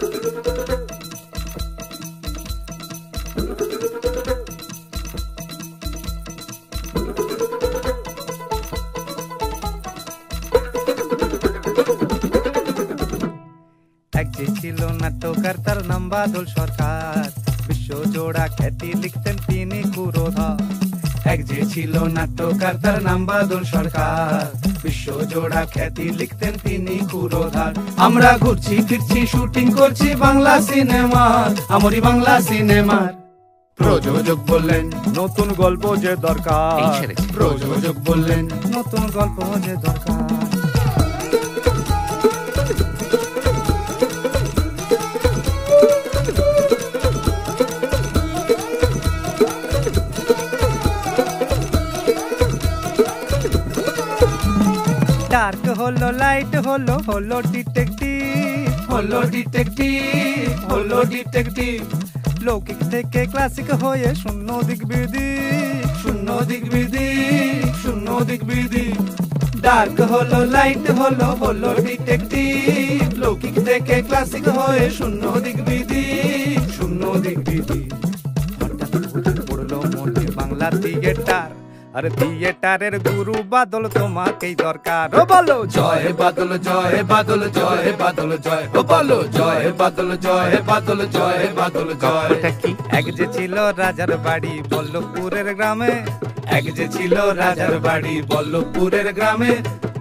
এক যে ছিল নাট্যকার তার নাম বাদল সরকার, বিশ্বজোড়া খ্যাতি লিখতেন তিনি কুরোধা। এক যে ছিল নাট্যকার তার নাম বাদল সরকার, বিশ্বজোড়া খ্যাতি লিখতেন তিনি কুরোধার। আমরা ঘুরছি ফিরছি শুটিং করছি বাংলা সিনেমার, আমরি বাংলা সিনেমার। প্রযোজক বললেন নতুন গল্প যে দরকার, প্রযোজক বললেন নতুন গল্প যে দরকার। ডার্ক হলো লাইট হলো হলো ডিটেকটিভ, হলো ডিটেকটিভ, হলো ডিটেকটিভ। লৌকিক থেকে ক্লাসিক হয়ে শূন্য দিকবিদি, শূন্য দিকবিদি, শূন্য দিকবিদি। ডার্ক হলো লাইট হলো হলো ডিটেকটিভ, লৌকিক থেকে ক্লাসিক হয়ে শূন্য দিকবিদি, শূন্য দিকবিদি। হঠাৎ বুঝে পড়লো মনে বাংলা থিয়েটার, আরে থিয়েটারের গুরু বাদল তোমাকেই দরকার। ও বলো জয় বাদল জয় বাদল জয় বাদল জয়, ও বলো জয় বাদল জয় বাদল জয় বাদল জয়। এক যে ছিল রাজার বাড়ি বল্লভপুরের গ্রামে, এক যে ছিল রাজার বাড়ি বল্লভপুরের গ্রামে।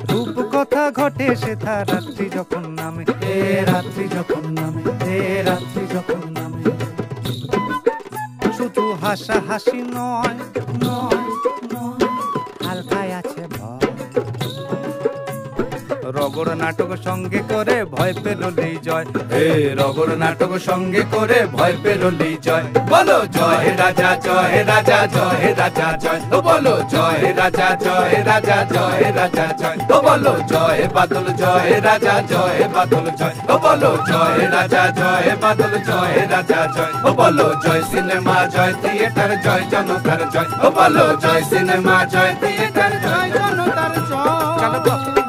রূপ কথা ঘটে সেথা রাত্রি যখন নামে, এ রাত্রি যখন নামে, এ রাত্রি যখন নামে। শুধু হাসা হাসি নয় নয়, হালকায় আছে ভয়। রগড় নাটক সঙ্গে করে ভয় পেললেই জয়, এ রগড় নাটক সঙ্গে করে ভয় পেললেই জয়। বলো জয় রাজা জয় রাজা জয় রাজা জয়, ও বলো জয় রাজা জয় রাজা জয় রাজা জয়। ও বলো জয় বাদল জয় রাজা জয় বাদল জয়, ও বলো জয় রাজা জয় বাদল জয় রাজা জয়। ও বলো জয় সিনেমা জয় থিয়েটার জয় জনতার জয়, ও বলো জয় সিনেমা জয় থিয়েটার জয় জনতার জয়।